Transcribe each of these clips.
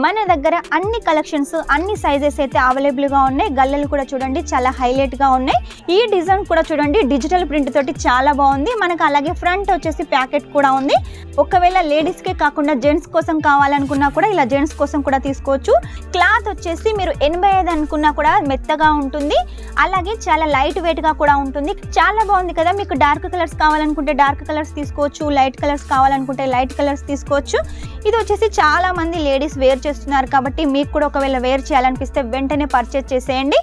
మన దగ్గర అన్ని కలెక్షన్స్ అన్ని సైజెస్ అయితే అవైలబుల్గా ఉన్నాయి. గల్లలు కూడా చూడండి చాలా హైలైట్గా ఉన్నాయి. ఈ డిజైన్ కూడా చూడండి డిజిటల్ ప్రింట్ తోటి చాలా బాగుంది. మనకు అలాగే ఫ్రంట్ వచ్చేసి ప్యాకెట్ కూడా ఉంది. ఒకవేళ లేడీస్కే కాకుండా జెంట్స్ కోసం కావాలనుకున్నా కూడా ఇలా జెంట్స్ కోసం కూడా తీసుకోవచ్చు. క్లాత్ వచ్చేసి మీరు 85 అనుకున్నా కూడా మెత్తగా ఉంటుంది. అలాగే చాలా లైట్ వెయిట్గా కూడా ఉంటుంది. చాలా బాగుంది కదా. మీకు డార్క్ కలర్స్ కావాలనుకుంటే డార్క్ కలర్స్ తీసుకోవచ్చు, లైట్ కలర్స్ కావాలనుకుంటే లైట్ కలర్స్ తీసుకోవచ్చు. ఇది వచ్చేసి చాలా మంది లేడీస్ వేర్ చేస్తున్నారు కాబట్టి మీకు కూడా ఒకవేళ వేర్ చేయాలనిపిస్తే వెంటనే పర్చేజ్ చేసేయండి.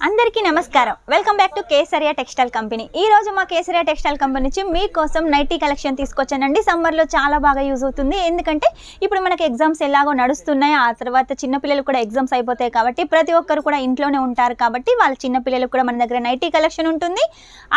అందరికీ నమస్కారం. Welcome back to Kesariya textile company. ఈ రోజు మా కేసరియా టెక్స్టైల్ కంపెనీ నుంచి మీకోసం నైటీ కలెక్షన్ తీసుకొచ్చానండి. సమ్మర్లో చాలా బాగా యూజ్ అవుతుంది. ఎందుకంటే ఇప్పుడు మనకి ఎగ్జామ్స్ ఎలాగో నడుస్తున్నాయి. ఆ తర్వాత చిన్నపిల్లలు కూడా ఎగ్జామ్స్ అయిపోతాయి కాబట్టి ప్రతి ఒక్కరు కూడా ఇంట్లోనే ఉంటారు కాబట్టి వాళ్ళ చిన్నపిల్లలకు కూడా మన దగ్గర నైటీ కలెక్షన్ ఉంటుంది.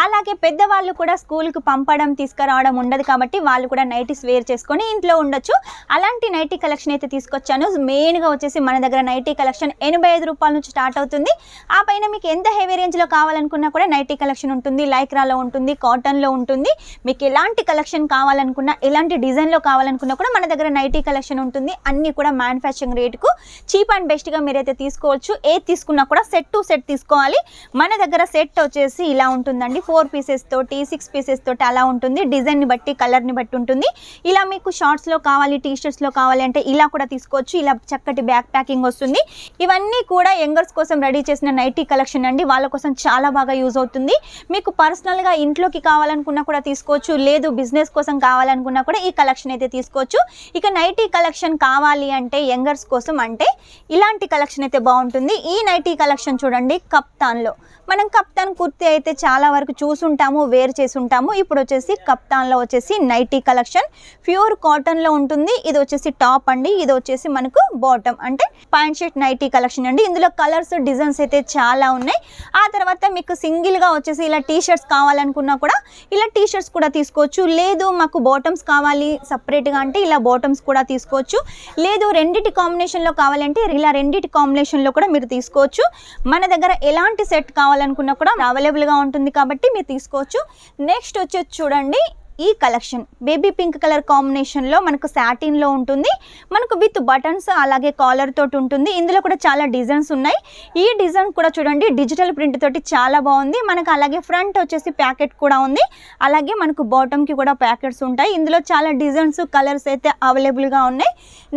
అలాగే పెద్దవాళ్ళు కూడా స్కూల్కి పంపడం తీసుకురావడం ఉండదు కాబట్టి వాళ్ళు కూడా నైటీస్ వేర్ చేసుకొని ఇంట్లో ఉండొచ్చు. అలాంటి నైటీ కలెక్షన్ అయితే తీసుకొచ్చాను. మెయిన్గా వచ్చేసి మన దగ్గర నైటీ కలెక్షన్ 85 రూపాయల నుంచి స్టార్ట్ అవుతుంది. ఆ పైన మీకు ఎంత హెవీ రేంజ్లో కావాలనుకున్నా కూడా నైటీ కలెక్షన్ ఉంటుంది. లైక్రాలో ఉంటుంది, కాటన్లో ఉంటుంది. మీకు ఎలాంటి కలెక్షన్ కావాలనుకున్నా, ఎలాంటి డిజైన్లో కావాలనుకున్నా కూడా మన దగ్గర నైటీ కలెక్షన్ ఉంటుంది. అన్నీ కూడా మ్యానుఫ్యాక్చరింగ్ రేటుకు చీప్ అండ్ బెస్ట్గా మీరైతే తీసుకోవచ్చు. ఏది తీసుకున్నా కూడా సెట్ టు సెట్ తీసుకోవాలి. మన దగ్గర సెట్ వచ్చేసి ఇలా ఉంటుందండి. 4 పీసెస్ తోటి 6 పీసెస్ తోటి అలా ఉంటుంది. డిజైన్ని బట్టి కలర్ని బట్టి ఉంటుంది. ఇలా మీకు షార్ట్స్లో కావాలి, టీ షర్ట్స్లో కావాలి అంటే ఇలా కూడా తీసుకోవచ్చు. ఇలా చక్కటి బ్యాక్ ప్యాకింగ్ వస్తుంది. ఇవన్నీ కూడా యంగర్స్ కోసం రెడీ చేసిన నైటీ కలెక్షన్ అండి. వాళ్ళ కోసం చాలా బాగా యూజ్ అవుతుంది. మీకు పర్సనల్గా ఇంట్లోకి కావాలనుకున్నా కూడా తీసుకోవచ్చు. లేదు బిజినెస్ కోసం కావాలనుకున్నా కూడా ఈ కలెక్షన్ అయితే తీసుకోవచ్చు. ఇక నైటీ కలెక్షన్ కావాలి అంటే యంగర్స్ కోసం అంటే ఇలాంటి కలెక్షన్ అయితే బాగుంటుంది. ఈ నైటీ కలెక్షన్ చూడండి కప్తాన్లో. మనం కప్తాన్ కుర్తీ అయితే చాలా వరకు చూసుంటాము, వేర్ చేసి ఉంటాము. ఇప్పుడు వచ్చేసి కప్తాన్లో వచ్చేసి నైటీ కలెక్షన్ ప్యూర్ కాటన్లో ఉంటుంది. ఇది వచ్చేసి టాప్ అండి. ఇది వచ్చేసి మనకు బాటమ్ అంటే ప్యాంట్ షర్ట్ నైటీ కలెక్షన్ అండి. ఇందులో కలర్స్ డిజైన్స్ అయితే చాలా ఉన్నాయి. ఆ తర్వాత మీకు సింగిల్గా వచ్చేసి ఇలా టీ షర్ట్స్ కావాలనుకున్నా కూడా ఇలా టీ షర్ట్స్ కూడా తీసుకోవచ్చు. లేదు మాకు బాటమ్స్ కావాలి సపరేట్గా అంటే ఇలా బాటమ్స్ కూడా తీసుకోవచ్చు. లేదు రెండిటి కాంబినేషన్లో కావాలంటే ఇలా రెండిటి కాంబినేషన్లో కూడా మీరు తీసుకోవచ్చు. మన దగ్గర ఎలాంటి సెట్ కావాలనుకున్నా కూడా అవైలబుల్గా ఉంటుంది కాబట్టి మీరు తీసుకోవచ్చు. నెక్స్ట్ వచ్చేసి చూడండి ఈ కలెక్షన్ బేబీ పింక్ కలర్ కాంబినేషన్లో మనకు సాటిన్లో ఉంటుంది. మనకు విత్ బటన్స్ అలాగే కాలర్ తోటి ఉంటుంది. ఇందులో కూడా చాలా డిజైన్స్ ఉన్నాయి. ఈ డిజైన్ కూడా చూడండి డిజిటల్ ప్రింట్ తోటి చాలా బాగుంది. మనకు అలాగే ఫ్రంట్ వచ్చేసి ప్యాకెట్ కూడా ఉంది. అలాగే మనకు బాటమ్కి కూడా ప్యాకెట్స్ ఉంటాయి. ఇందులో చాలా డిజైన్స్ కలర్స్ అయితే అవైలబుల్గా ఉన్నాయి.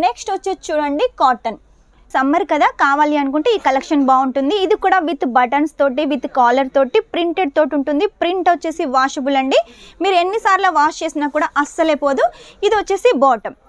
నెక్స్ట్ వచ్చేసి చూడండి కాటన్. సమ్మర్ కదా, కావాలి అనుకుంటే ఈ కలెక్షన్ బాగుంటుంది. ఇది కూడా విత్ బటన్స్ తోటి విత్ కాలర్ తోటి ప్రింటెడ్ తోటి ఉంటుంది. ప్రింట్ వచ్చేసి వాషబుల్ అండి. మీరు ఎన్నిసార్లు వాష్ చేసినా కూడా అస్సలే పోదు. ఇది వచ్చేసి బాటమ్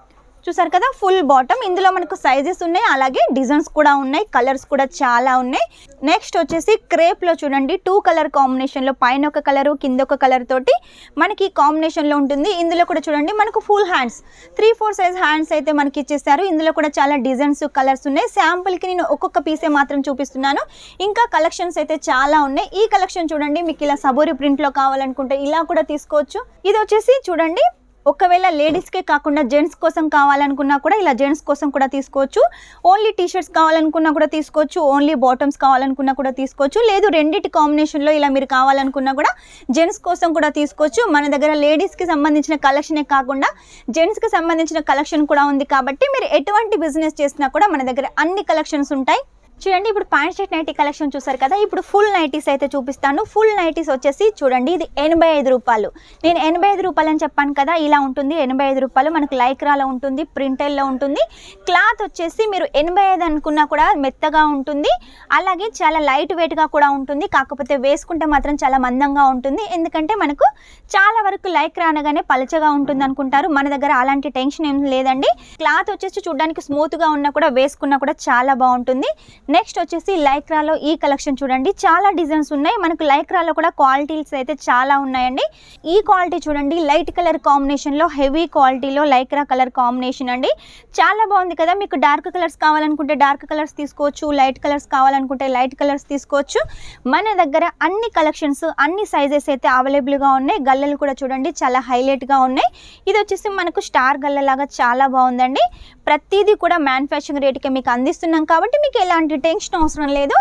చూసారు కదా, ఫుల్ బాటమ్. ఇందులో మనకు సైజెస్ ఉన్నాయి, అలాగే డిజైన్స్ కూడా ఉన్నాయి, కలర్స్ కూడా చాలా ఉన్నాయి. నెక్స్ట్ వచ్చేసి క్రేప్లో చూడండి 2 కలర్ కాంబినేషన్లో పైన ఒక కలరు కింద ఒక కలర్ తోటి మనకి కాంబినేషన్లో ఉంటుంది. ఇందులో కూడా చూడండి మనకు ఫుల్ హ్యాండ్స్ 3-4 సైజ్ హ్యాండ్స్ అయితే మనకి ఇచ్చేస్తారు. ఇందులో కూడా చాలా డిజైన్స్ కలర్స్ ఉన్నాయి. శాంపుల్కి నేను ఒక్కొక్క పీసే మాత్రం చూపిస్తున్నాను. ఇంకా కలెక్షన్స్ అయితే చాలా ఉన్నాయి. ఈ కలెక్షన్ చూడండి మీకు ఇలా సబోరి ప్రింట్లో కావాలనుకుంటే ఇలా కూడా తీసుకోవచ్చు. ఇది వచ్చేసి చూడండి ఒకవేళ లేడీస్కే కాకుండా జెంట్స్ కోసం కావాలనుకున్నా కూడా ఇలా జెంట్స్ కోసం కూడా తీసుకోవచ్చు. ఓన్లీ టీ షర్ట్స్ కావాలనుకున్నా కూడా తీసుకోవచ్చు. ఓన్లీ బాటమ్స్ కావాలనుకున్నా కూడా తీసుకోవచ్చు. లేదు రెండిటి కాంబినేషన్లో ఇలా మీరు కావాలనుకున్నా కూడా జెంట్స్ కోసం కూడా తీసుకోవచ్చు. మన దగ్గర లేడీస్కి సంబంధించిన కలెక్షనే కాకుండా జెంట్స్కి సంబంధించిన కలెక్షన్ కూడా ఉంది కాబట్టి మీరు ఎటువంటి బిజినెస్ చేసినా కూడా మన దగ్గర అన్ని కలెక్షన్స్ ఉంటాయి. చూడండి ఇప్పుడు ప్యాంట్ షర్ట్ నైటీ కలెక్షన్ చూసారు కదా. ఇప్పుడు ఫుల్ నైటీస్ అయితే చూపిస్తాను. ఫుల్ నైటీస్ వచ్చేసి చూడండి ఇది 85 రూపాయలు. నేను 85 రూపాయలు అని చెప్పాను కదా, ఇలా ఉంటుంది 85 రూపాయలు. మనకు లైక్రాలో ఉంటుంది, ప్రింటెల్లో ఉంటుంది. క్లాత్ వచ్చేసి మీరు 85 అనుకున్నా కూడా మెత్తగా ఉంటుంది. అలాగే చాలా లైట్ వెయిట్గా కూడా ఉంటుంది. కాకపోతే వేసుకుంటే మాత్రం చాలా మందంగా ఉంటుంది. ఎందుకంటే మనకు చాలా వరకు లైక్రా అనగానే పలచగా ఉంటుంది అనుకుంటారు. మన దగ్గర అలాంటి టెన్షన్ ఏం లేదండి. క్లాత్ వచ్చేసి చూడడానికి స్మూత్గా ఉన్నా కూడా వేసుకున్నా కూడా చాలా బాగుంటుంది. నెక్స్ట్ వచ్చేసి లైక్రాలో ఈ కలెక్షన్ చూడండి చాలా డిజైన్స్ ఉన్నాయి. మనకు లైక్రాలో కూడా క్వాలిటీస్ అయితే చాలా ఉన్నాయండి. ఈ క్వాలిటీ చూడండి లైట్ కలర్ కాంబినేషన్లో హెవీ క్వాలిటీలో లైక్రా కలర్ కాంబినేషన్ అండి. చాలా బాగుంది కదా. మీకు డార్క్ కలర్స్ కావాలనుకుంటే డార్క్ కలర్స్ తీసుకోవచ్చు. లైట్ కలర్స్ కావాలనుకుంటే లైట్ కలర్స్ తీసుకోవచ్చు. మన దగ్గర అన్ని కలెక్షన్స్ అన్ని సైజెస్ అయితే అవైలబుల్గా ఉన్నాయి. గల్లలు కూడా చూడండి చాలా హైలైట్గా ఉన్నాయి. ఇది వచ్చేసి మనకు స్టార్ గల్లలాగా చాలా బాగుందండి. ప్రతిదీ కూడా మ్యానుఫ్యాక్చరింగ్ రేట్కి మీకు అందిస్తున్నాం కాబట్టి మీకు ఎలాంటి దీనికి టెన్షన్ అవసరం లేదు.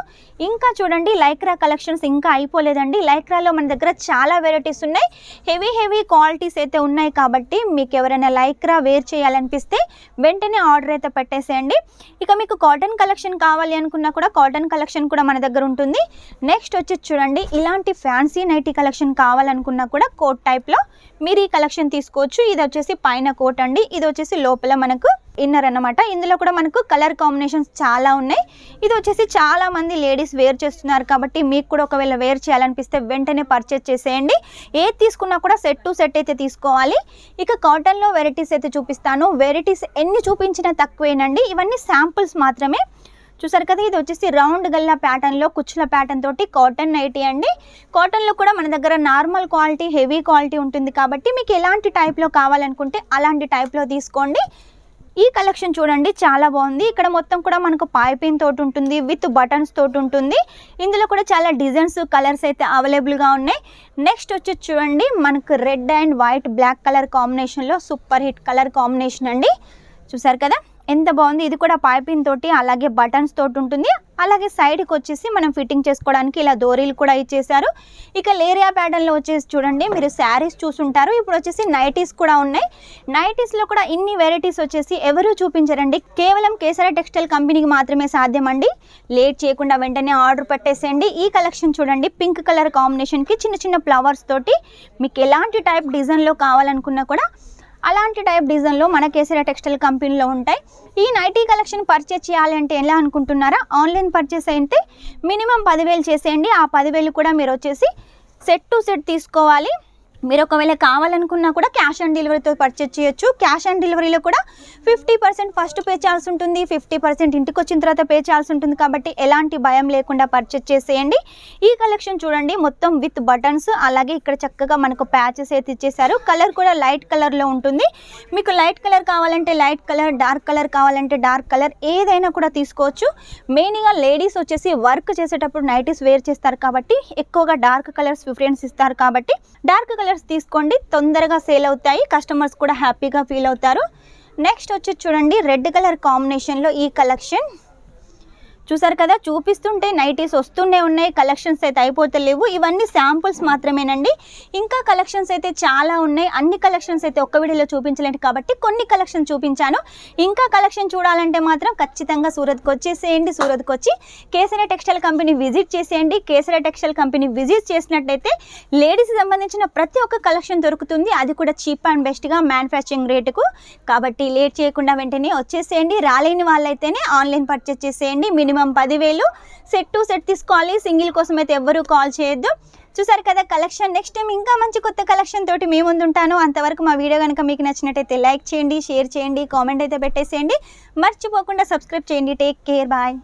ఇంకా చూడండి లైక్రా కలెక్షన్స్ ఇంకా అయిపోలేదండి. లైక్రాలో మన దగ్గర చాలా వెరైటీస్ ఉన్నాయి. హెవీ క్వాలిటీస్ అయితే ఉన్నాయి కాబట్టి మీకు ఎవరైనా లైక్రా వేర్ చేయాలనిపిస్తే వెంటనే ఆర్డర్ అయితే పెట్టేసేయండి. ఇక మీకు కాటన్ కలెక్షన్ కావాలి అనుకున్నా కూడా కాటన్ కలెక్షన్ కూడా మన దగ్గర ఉంటుంది. నెక్స్ట్ వచ్చి చూడండి ఇలాంటి ఫ్యాన్సీ నైటీ కలెక్షన్ కావాలనుకున్నా కూడా కోట్ టైప్లో మీరు ఈ కలెక్షన్ తీసుకోవచ్చు. ఇది వచ్చేసి పైన కోట్ అండి, ఇది వచ్చేసి లోపల మనకు ఇన్నర్ అన్నమాట. ఇందులో కూడా మనకు కలర్ కాంబినేషన్స్ చాలా ఉన్నాయి. ఇది వచ్చేసి చాలా మంది లేడీస్ వేర్ చేస్తున్నారు కాబట్టి మీకు కూడా ఒకవేళ వేర్ చేయాలనిపిస్తే వెంటనే పర్చేజ్ చేసేయండి. ఏది తీసుకున్నా కూడా సెట్ టు సెట్ అయితే తీసుకోవాలి. ఇక కాటన్లో వెరైటీస్ అయితే చూపిస్తాను. వెరైటీస్ ఎన్ని చూపించినా తక్కువేనండి, ఇవన్నీ శాంపుల్స్ మాత్రమే. చూసారు కదా, ఇది వచ్చేసి రౌండ్ గల్లా ప్యాటర్న్లో కుచ్చుల ప్యాటర్న్ తోటి కాటన్ నైటీ అండి. కాటన్లో కూడా మన దగ్గర నార్మల్ క్వాలిటీ హెవీ క్వాలిటీ ఉంటుంది కాబట్టి మీకు ఎలాంటి టైప్లో కావాలనుకుంటే అలాంటి టైప్లో తీసుకోండి. ఈ కలెక్షన్ చూడండి చాలా బాగుంది. ఇక్కడ మొత్తం కూడా మనకు పైపింగ్ తోటి ఉంటుంది, విత్ బటన్స్ తోటి ఉంటుంది. ఇందులో కూడా చాలా డిజైన్స్ కలర్స్ అయితే అవైలబుల్గా ఉన్నాయి. నెక్స్ట్ వచ్చి చూడండి మనకు red and white black colour కాంబినేషన్లో సూపర్ హిట్ కలర్ కాంబినేషన్ అండి. చూసారు కదా ఎంత బాగుంది. ఇది కూడా పైపింగ్ తోటి అలాగే బటన్స్ తోటి ఉంటుంది. అలాగే సైడ్కి వచ్చేసి మనం ఫిట్టింగ్ చేసుకోవడానికి ఇలా దోరీలు కూడా ఇచ్చేసారు. ఇక లేరియా ప్యాటర్న్లో వచ్చేసి చూడండి మీరు శారీస్ చూసుంటారు. ఇప్పుడు వచ్చేసి నైటీస్ కూడా ఉన్నాయి. నైటీస్లో కూడా ఇన్ని వెరైటీస్ వచ్చేసి ఎవరు చూపించరండి, కేవలం కేసరియా టెక్స్టైల్ కంపెనీకి మాత్రమే సాధ్యమండి. లేట్ చేయకుండా వెంటనే ఆర్డర్ పెట్టేసేయండి. ఈ కలెక్షన్ చూడండి పింక్ కలర్ కాంబినేషన్కి చిన్న చిన్న ఫ్లవర్స్ తోటి మీకు ఎలాంటి టైప్ డిజైన్లో కావాలనుకున్నా కూడా అలాంటి టైప్ డిజైన్లో మన కేసరియా టెక్స్టైల్ కంపెనీలో ఉంటాయి. ఈ నైటీ కలెక్షన్ పర్చేస్ చేయాలి అంటే ఎలా అనుకుంటున్నారా, ఆన్లైన్ పర్చేస్ అయితే మినిమం 10,000 చేసేయండి. ఆ 10,000 కూడా మీరు వచ్చేసి సెట్ టు సెట్ తీసుకోవాలి. మీరు ఒకవేళ కావాలనుకున్నా కూడా క్యాష్ ఆన్ డెలివరీతో పర్చేస్ చేయొచ్చు. క్యాష్ ఆన్ డెలివరీలో కూడా 50% ఫస్ట్ పే చేయాల్సి ఉంటుంది, 50% ఇంటికి వచ్చిన తర్వాత పే చేయాల్సి ఉంటుంది. కాబట్టి ఎలాంటి భయం లేకుండా పర్చేస్ చేసేయండి. ఈ కలెక్షన్ చూడండి మొత్తం విత్ బటన్స్, అలాగే ఇక్కడ చక్కగా మనకు ప్యాచెస్ అయితే ఇచ్చేసారు. కలర్ కూడా లైట్ కలర్లో ఉంటుంది. మీకు లైట్ కలర్ కావాలంటే లైట్ కలర్, డార్క్ కలర్ కావాలంటే డార్క్ కలర్, ఏదైనా కూడా తీసుకోవచ్చు. మెయిన్గా లేడీస్ వచ్చేసి వర్క్ చేసేటప్పుడు నైటీస్ వేర్ చేస్తారు కాబట్టి ఎక్కువగా డార్క్ కలర్స్ ప్రిఫరెన్స్ ఇస్తారు కాబట్టి డార్క్ కలర్ తీసుకోండి, తొందరగా సేల్ అవుతాయి, కస్టమర్స్ కూడా హ్యాపీగా ఫీల్ అవుతారు. నెక్స్ట్ వచ్చి చూడండి రెడ్ కలర్ కాంబినేషన్లో ఈ కలెక్షన్ చూసారు కదా, చూపిస్తుంటే నైటీస్ వస్తూనే ఉన్నాయి, కలెక్షన్స్ అయితే అయిపోతలేవు. ఇవన్నీ శాంపుల్స్ మాత్రమేనండి. ఇంకా కలెక్షన్స్ అయితే చాలా ఉన్నాయి. అన్ని కలెక్షన్స్ అయితే ఒక్క వీడియోలో చూపించలేదు కాబట్టి కొన్ని కలెక్షన్ చూపించాను. ఇంకా కలెక్షన్ చూడాలంటే మాత్రం ఖచ్చితంగా సూరత్కి వచ్చేసేయండి. సూరత్కి వచ్చి కేసరియా టెక్స్టైల్ కంపెనీ విజిట్ చేసేయండి. కేసరియా టెక్స్టైల్ కంపెనీ విజిట్ చేసినట్టయితే లేడీస్కి సంబంధించిన ప్రతి ఒక్క కలెక్షన్ దొరుకుతుంది, అది కూడా చీప్ అండ్ బెస్ట్గా మ్యానుఫ్యాక్చరింగ్ రేటుకు. కాబట్టి లేట్ చేయకుండా వెంటనే వచ్చేసేయండి. రాలేని వాళ్ళైతేనే ఆన్లైన్ పర్చేస్ చేసేయండి. మినిమం 10,000 సెట్ టు సెట్ తీసుకోవాలి. సింగిల్ కోసం అయితే ఎవ్వరూ కాల్ చేయొద్దు. చూసారు కదా కలెక్షన్. నెక్స్ట్ టైం ఇంకా మంచి కొత్త కలెక్షన్ తోటి మీ ముందు ఉంటాను. అంతవరకు మా వీడియో కనుక మీకు నచ్చినట్టయితే లైక్ చేయండి, షేర్ చేయండి, కామెంట్ అయితే పెట్టేసేయండి. మర్చిపోకుండా సబ్స్క్రైబ్ చేయండి. Take care, bye.